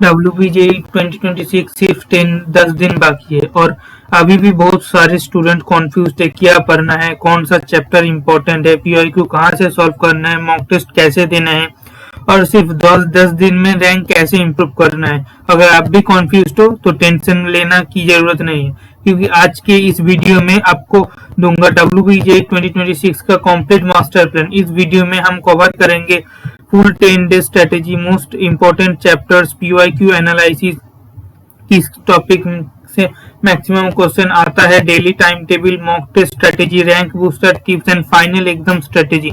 WBJE 2026 सिर्फ 10 दिन बाकी है और अभी भी बहुत सारे स्टूडेंट कॉन्फ्यूज्ड है क्या पढ़ना है, कौन सा चैप्टर इंपॉर्टेंट है, PYQ कहाँ से सॉल्व करना है, मॉक टेस्ट कैसे देना है और सिर्फ 10 दिन में रैंक कैसे इंप्रूव करना है। अगर आप भी कॉन्फ्यूज्ड हो तो टेंशन लेना की जरूरत नहीं है, क्योंकि आज के इस वीडियो में आपको दूंगा WBJE 2026 का कंप्लीट मास्टर प्लान। इस वीडियो में हम कवर करेंगे full 10 day strategy, most important chapters, PYQ analysis, किस टॉपिक से मैक्सिमम क्वेश्चन आता है, daily time table, mock test strategy, rank booster tips and final exam strategy.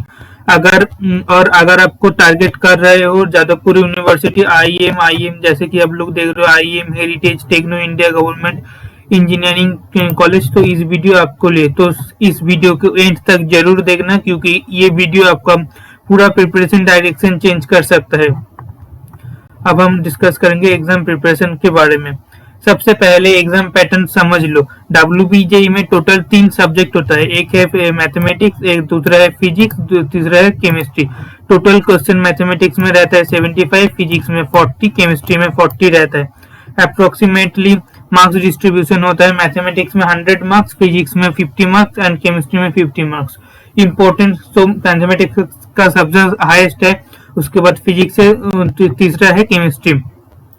अगर आपको टारगेट कर रहे हो जादवपुर यूनिवर्सिटी, IIM जैसे कि आप लोग देख रहे हो, IIM, heritage, Techno India, government engineering college, तो इस वीडियो आपको ले तो इस वीडियो को एंड तक जरूर देखना, क्योंकि ये वीडियो आपका पूरा प्रिपरेशन डायरेक्शन चेंज कर सकता है। अब हम डिस्कस करेंगे एग्जाम प्रिपरेशन के बारे में। सबसे पहले एग्जाम पैटर्न समझ लो। WBJE में टोटल 3 सब्जेक्ट होता है, एक है मैथमेटिक्स, एक दूसरा है फिजिक्स, तीसरा है केमिस्ट्री। टोटल क्वेश्चन मैथमेटिक्स में रहता है 75, फिजिक्स में 40, केमिस्ट्री में 40 रहता है। अप्रोक्सीमेटली मार्क्स डिस्ट्रीब्यूशन होता है, मैथमेटिक्स में 100 मार्क्स, फिजिक्स में 50 मार्क्स एंड केमिस्ट्री में 50 मार्क्स। इम्पोर्टेंस तो मैथमेटिक्स का सबसे हाईएस्ट है, उसके बाद फिजिक्स है, तीसरा है केमिस्ट्री।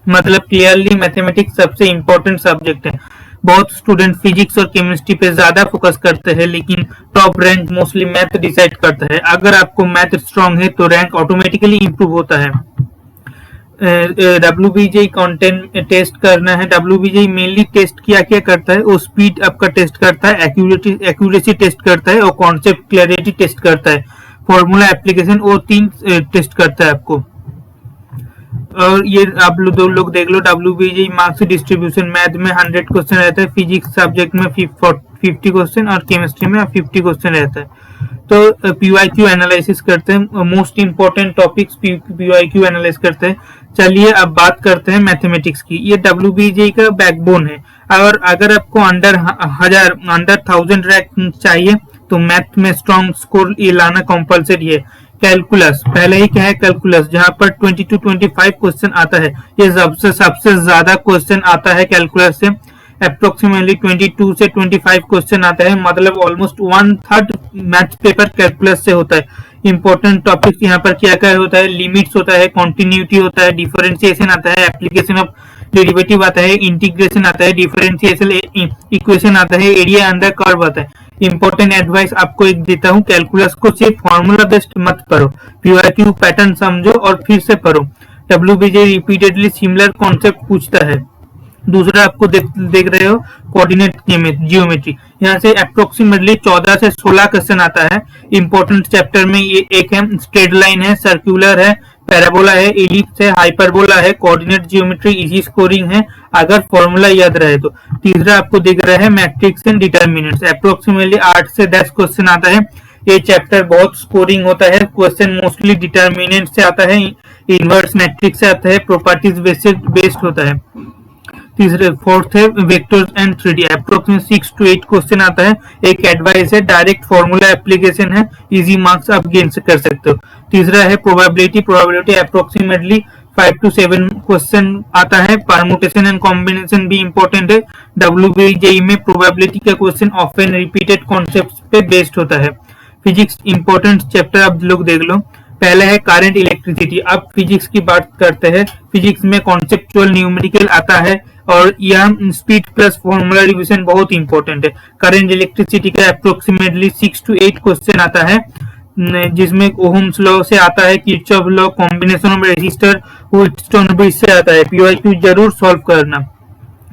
मतलब क्लियरली मैथमेटिक्स सबसे इम्पोर्टेंट सब्जेक्ट है। बहुत स्टूडेंट फिजिक्स और केमिस्ट्री पे ज्यादा फोकस करते हैं, लेकिन top rank mostly math decide करता है। अगर आपको मैथ स्ट्रांग है तो रैंक ऑटोमेटिकली इंप्रूव होता है। WBJE कंटेंट टेस्ट करना है। WBJE मेनली टेस्ट क्या करता है, वो स्पीड आपका टेस्ट करता है, एक्यूरेसी टेस्ट करता है और कॉन्सेप्ट क्लैरिटी टेस्ट करता है। फॉर्मूला एप्लीकेशन वो 3 टेस्ट करता है आपको। और ये आप दो लोग देख लो, WBJE मार्क्स डिस्ट्रीब्यूशन, मैथ में 100 क्वेश्चन रहता है, फिजिक्स सब्जेक्ट में 50 क्वेश्चन और केमिस्ट्री में 50 क्वेश्चन रहता है। तो PYQ एनालिसिस करते हैं, most important topics PYQ analyse करते हैं। चलिए अब बात करते हैं मैथमेटिक्स की। ये WBJE का बैकबोन है और अगर आपको अंडर 1000 रैंक चाहिए तो मैथ में स्ट्रॉन्ग स्कोर ये लाना कंपलसरी है। कैलकुलस पहले ही क्या है, कैलकुलस जहां पर 20 to 25 क्वेश्चन आता है, ये सबसे ज्यादा क्वेश्चन आता है कैलकुलस से। अप्रोक्सीमेटली 22 से 25 क्वेश्चन आता है, मतलब ऑलमोस्ट 1/3 मैथ पेपर कैलकुलस से होता है। इंपॉर्टेंट टॉपिक्स यहाँ पर क्या होता है, लिमिट्स होता है, कॉन्टिन्यूटी होता है, डिफरेंशिएशन आता है, एप्लीकेशन ऑफ डेरिवेटिव आता है, इंटीग्रेशन आता है, डिफरेंशियल इक्वेशन आता है, एरिया अंडर कर्व आता है। इंपॉर्टेंट एडवाइस आपको एक देता हूँ, कैलकुलस को सिर्फ फॉर्मूला बेस्ड मत पढ़ो, PYQ पैटर्न समझो और फिर से पढ़ो। WBJE रिपीटेडली सिमिलर कॉन्सेप्ट पूछता है। दूसरा आपको देख रहे हो कोऑर्डिनेट जियोमेट्री, यहाँ से अप्रोक्सीमेटली 14 से 16 क्वेश्चन आता है। इंपॉर्टेंट चैप्टर में ये एक है, स्ट्रेट लाइन है, सर्कुलर है, पैराबोला है, एलिप्स है, हाइपरबोला है, कोऑर्डिनेट जियोमेट्री, इजी स्कोरिंग है अगर फॉर्मूला याद रहे तो। तीसरा आपको दिख रहा है मैट्रिक्स एंड डिटर्मिनेंट्स, अप्रोक्सीमेटली 8 से 10 क्वेश्चन आता है। ये चैप्टर बहुत स्कोरिंग होता है, क्वेश्चन मोस्टली डिटर्मिनेंट से आता है, इनवर्स मैट्रिक्स से आता है, प्रॉपर्टीज बेस्ड होता है। तीसरे फोर्थ है vectors and 3D, approximate 6 to 8 question आता है। एक एडवाइस है, डायरेक्ट फॉर्मूला एप्लीकेशन है, इजी मार्क्स आप गेन कर सकते हो। तीसरा है प्रोबेबिलिटी अप्रोक्सीमेटली 5 to 7 क्वेश्चन आता है। परमुटेशन एंड कॉम्बिनेशन भी इंपॉर्टेंट है। WBJE में प्रोबेबिलिटी का क्वेश्चन ऑफन रिपीटेड कॉन्सेप्ट पे बेस्ड होता है। फिजिक्स इंपॉर्टेंट चैप्टर आप लोग देख लो। पहला है करंट इलेक्ट्रिसिटी। अब फिजिक्स की बात करते हैं, फिजिक्स में कॉन्सेप्चुअल न्यूमेरिकल आता है और यह स्पीड प्लस फॉर्मूला रिवीजन बहुत इंपॉर्टेंट है। करंट इलेक्ट्रिसिटी का अप्रोक्सीमेटली 6 to 8 क्वेश्चन आता है, जिसमें ओहम्स लॉ से आता है, Kirchhoff law, combination of resistor, Wheatstone bridge से आता है। PYQ जरूर सॉल्व करना।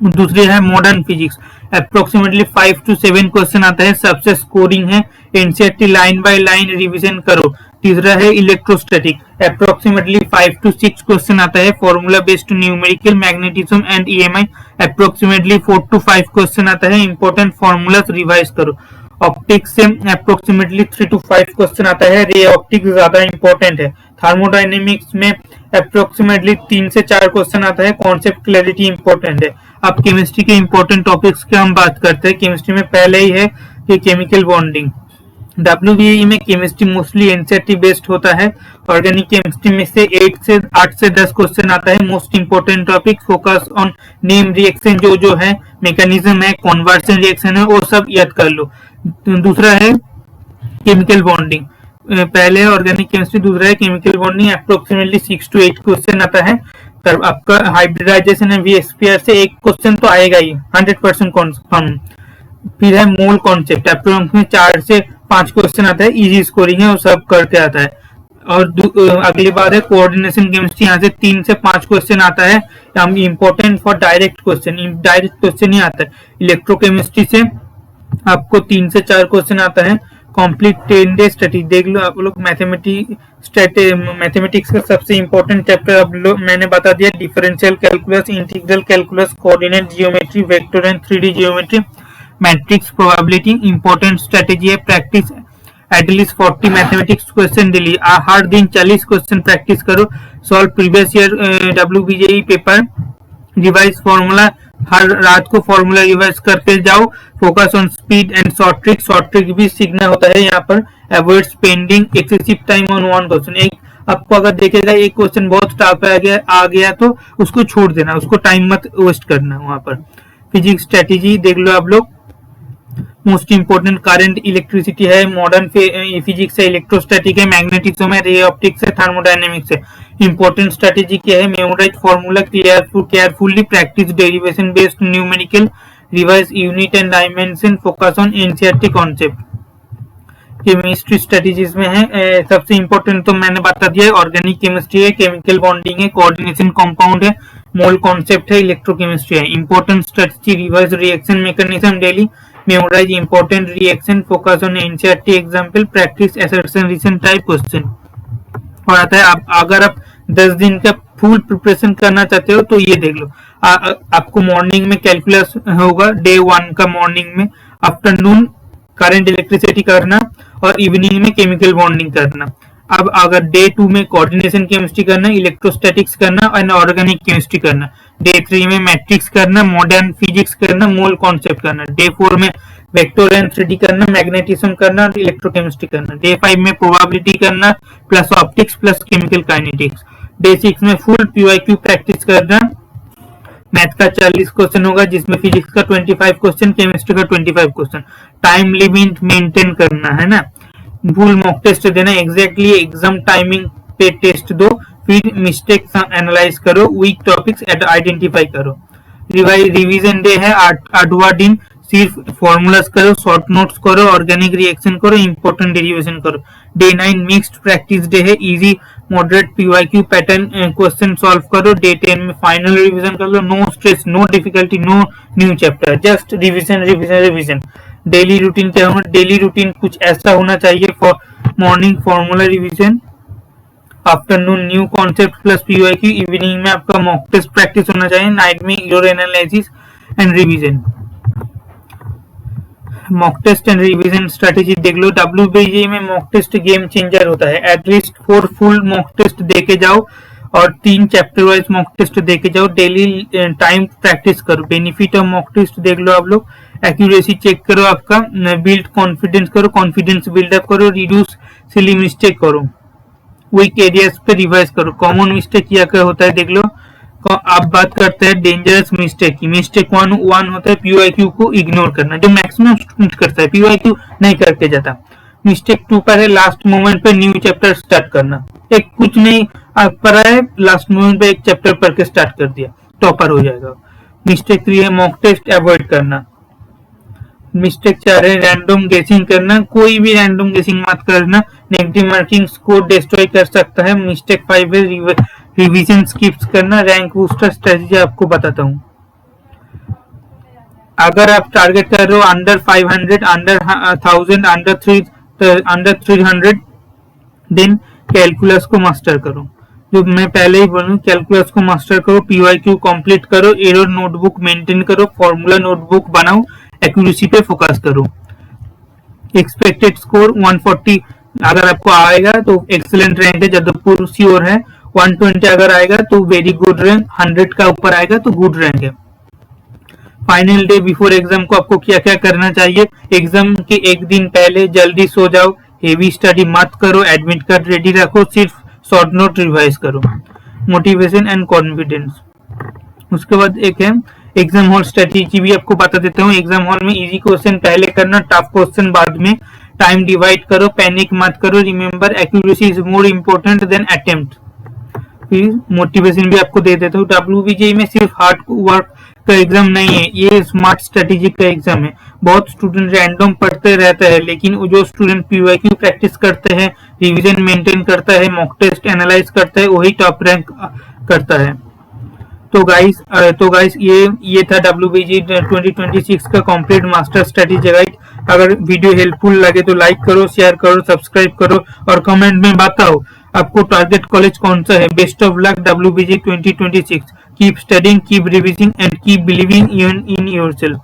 दूसरी है modern physics, approximately 5 to 7 question आता है, सबसे स्कोरिंग है, NCERT line by line revision करो। तीसरा है इलेक्ट्रोस्टैटिक, अप्रोक्सीमेटली 5 to 6 क्वेश्चन आता है, formula based numerical, magnetism and EMI, approximately 4 to 5 question आता है, इंपॉर्टेंट फॉर्मूलास रिवाइज करो। ऑप्टिक्स से अप्रोक्सीमेटली 3 to 5 क्वेश्चन आता है, रे ऑप्टिक्स ज्यादा इंपॉर्टेंट है। थर्मोडायनेमिक्स में अप्रोक्सीमेटली 3 से 4 क्वेश्चन आता है, कॉन्सेप्ट क्लैरिटी इंपॉर्टेंट है। अब केमिस्ट्री के इंपॉर्टेंट टॉपिक्स की हम बात करते हैं। केमिस्ट्री में पहले ही है कि केमिकल बॉन्डिंग, WBE में केमिस्ट्री मोस्टली एनसीईआरटी बेस्ड होता है। ऑर्गेनिक केमिस्ट्री में से 8 से 10 क्वेश्चन आता है। Most important topic, focus on name reaction, जो है मैकेनिज्म है, कन्वर्शन रिएक्शन है, वो सब याद कर लो। दूसरा है केमिकल बॉन्डिंग, पहले ऑर्गेनिक केमिस्ट्री, दूसरा है chemical bonding. Approximately 6 to 8 question आता है। तब आपका हाइब्रिडाइजेशन है VSPR से एक क्वेश्चन तो आएगा ही, 100% कॉन्फर्म। फिर है मोल कॉन्सेप्ट, अप्रोक्स में 4 से 5 क्वेश्चन आता है, इजी स्कोरिंग है, वो सब करके आता है। और अगली बात है कोऑर्डिनेशन केमिस्ट्री, यहाँ से 3 से 5 क्वेश्चन आता है, इंपॉर्टेंट फॉर डायरेक्ट क्वेश्चन ही आता है। इलेक्ट्रोकेमिस्ट्री से आपको 3 से 4 क्वेश्चन आता है। कंप्लीट 10 डे स्टडी देख लो आप लोग। मैथमेटिक्स का सबसे इंपॉर्टेंट चैप्टर आप लोग मैंने बता दिया, differential calculus, integral calculus, coordinate geometry, vector and 3D geometry, matrix, probability. Important strategy है practice at least 40 mathematics question daily. हर दिन 40 क्वेश्चन प्रैक्टिस करो। Solve previous year WBJE paper, revise formula, हर रात को फॉर्मूला रिवाइज करके जाओ। Focus on speed and short trick भी सीखना होता है यहाँ पर। Avoid spending excessive time on one question. एक आपको अगर देखेगा एक क्वेश्चन बहुत टफ आ गया तो उसको छोड़ देना, उसको टाइम मत वेस्ट करना वहां पर। फिजिक्स स्ट्रेटेजी देख लो आप लोग। मोस्ट इंपोर्टेंट करंट इलेक्ट्रिसिटी है, मॉडर्न फिजिक्स है, इलेक्ट्रोस्टैटिक है, मैग्नेटिज्म है, रे ऑप्टिक्स है, थर्मोडायनेमिक्स है। इंपॉर्टेंट स्ट्रेटेजी क्या है, memorise formula, carefully practise derivation based numerical, revise unit and dimension, focus on NCERT concept. Chemistry strategies में है सबसे इंपॉर्टेंट तो मैंने बता दिया है, ऑर्गेनिक केमिस्ट्री है, केमिकल बॉन्डिंग है, कोऑर्डिनेशन कंपाउंड है, मोल कॉन्सेप्ट है, इलेक्ट्रोकेमिस्ट्री है। Important strategy, revise reaction mechanism daily, memorise important reaction, focus on NCERT example, practise assertion reason type question. और आता है अगर आप 10 दिन का फुल प्रिपरेशन करना चाहते हो तो ये देख लो। आपको मॉर्निंग में कैलकुलस होगा, डे 1 का मॉर्निंग में, आफ्टरनून करंट इलेक्ट्रिसिटी करना, और इवनिंग में केमिकल बॉन्डिंग करना। अब अगर डे 2 में कोऑर्डिनेशन केमिस्ट्री करना, इलेक्ट्रोस्टैटिक्स करना और ऑर्गेनिक केमिस्ट्री करना। डे 3 में मैट्रिक्स करना, मॉडर्न फिजिक्स करना, मोल कॉन्सेप्ट करना। डे 4 में वेक्टर एंड 3D करना, मैग्नेटिज्म करना और इलेक्ट्रोकेमिस्ट्री करना। डे 5 में प्रोबेबिलिटी करना plus optics plus chemical kinetics. Day 6 में फुल PYQ प्रैक्टिस करना। मैथ का 40 क्वेश्चन होगा, जिसमें फिजिक्स का 25 क्वेश्चन, केमिस्ट्री का 25 क्वेश्चन। टाइम लिमिट मेंटेन करना है ना, फुल मॉक टेस्ट देना, एग्जैक्टली एग्जाम टाइमिंग पे टेस्ट दो, फिर मिस्टेक्स एनालाइज करो, वीक टॉपिक्स आइडेंटिफाई करो। रिवीजन डे है 8वां दिन, सिर्फ फॉर्मूलाज करो, शॉर्ट नोट्स करो, ऑर्गेनिक रिएक्शन करो, इंपॉर्टेंट डेरिवेशन करो। डे 9 मिक्स्ड प्रैक्टिस डे है, easy moderate PYQ pattern question solve करो। डे 10 में फाइनल रिवीजन कर लो, no stress, no difficulty, no new chapter, just revision revision revision. Daily routine क्या होगा, डेली रूटीन कुछ ऐसा होना चाहिए, for morning formula revision, afternoon new concept plus PYQ, evening में आपका मॉक टेस्ट प्रैक्टिस होना चाहिए, नाइट में error analysis and revision. Mock test and revision strategy देख लो। WBJE में मॉक टेस्ट गेम चेंजर होता है। एटलीस्ट 4 फुल मॉक टेस्ट देके जाओ और 3 चैप्टर वाइज मॉक टेस्ट देके जाओ। डेली टाइम प्रैक्टिस करो। बेनिफिट ऑफ मॉक टेस्ट देख लो आप लोग। एक्यूरेसी चेक करो आपका, बिल्ड कॉन्फिडेंस करो, कॉन्फिडेंस बिल्डअप करो, रिड्यूस सिली मिस्टेक करो, वीक एरियाज पे रिवाइज करो। कॉमन मिस्टेक क्या होता है देख लो। आप बात करते हैं डेंजरस मिस्टेक की। मिस्टेक 1 होता है PYQ को इग्नोर करना, जो मैक्सिमम स्टूडेंट करता है, PYQ नहीं करके जाता। मिस्टेक 2 पर है लास्ट मोमेंट पे न्यू चैप्टर स्टार्ट करना। एक कुछ नहीं पढ़ा है, लास्ट मोमेंट पे एक चैप्टर पढ़ के स्टार्ट कर दिया, टॉपर हो जाएगा। मिस्टेक 3 है मॉक टेस्ट अवॉइड करना। मिस्टेक 4 है रैंडम गेसिंग करना, कोई भी रैंडम गेसिंग मत करना, नेगेटिव मार्किंग स्कोर डिस्ट्रॉय कर सकता है। मिस्टेक 5 है रिवीजन स्किप्स करना। रैंक बूस्टर स्ट्रेटजी आपको बताता हूँ। अगर आप टारगेट कर रहे हो under 500, under 1000, under 300, then calculus को मास्टर करो। जो मैं पहले ही बोलूं, कैलकुलस को मास्टर करो, PYQ कंप्लीट करो, एरर नोटबुक मेंटेन करो, फॉर्मूला नोटबुक बनाओ, एक्यूरेसी पे फोकस करो। एक्सपेक्टेड स्कोर 140 अगर आपको आएगा तो एक्सीलेंट रैंक है, जादवपुर श्योर है। 120 अगर आएगा तो वेरी गुड रैंक, 100 का ऊपर आएगा तो गुड रैंक है। फाइनल डे बिफोर एग्जाम को आपको क्या क्या करना चाहिए। एग्जाम के एक दिन पहले जल्दी सो जाओ, हेवी स्टडी मत करो, एडमिट कार्ड रेडी रखो, सिर्फ शॉर्ट नोट रिवाइज करो। Motivation and confidence. उसके बाद एक है एग्जाम हॉल स्ट्रेटेजी, भी आपको बता देता हूँ। एग्जाम हॉल में इजी क्वेश्चन पहले करना, टफ क्वेश्चन बाद में। टाइम डिवाइड करो, पैनिक मत करो। Remember accuracy is more important then attempt. फिर मोटिवेशन भी आपको दे देता हूँ। WBJ में सिर्फ हार्ड वर्क का एग्जाम नहीं है, ये स्मार्ट स्ट्रेटेजी का एग्जाम है। बहुत स्टूडेंट रैंडम पढ़ते रहते हैं, लेकिन जो स्टूडेंट PYQ प्रैक्टिस करते हैं, रिवीजन मेंटेन करता है, मॉक टेस्ट एनालाइज करता है, वही टॉप रैंक करता है। तो गाइस ये था WBJ 2026 का कंप्लीट मास्टर स्ट्रेटेजी गाइड। अगर वीडियो हेल्पफुल लगे तो लाइक करो, शेयर करो, सब्सक्राइब करो और कमेंट में बताओ आपको टारगेट कॉलेज कौन सा है। Best of luck WBJ 2026। Keep studying, keep revising and keep believing in yourself.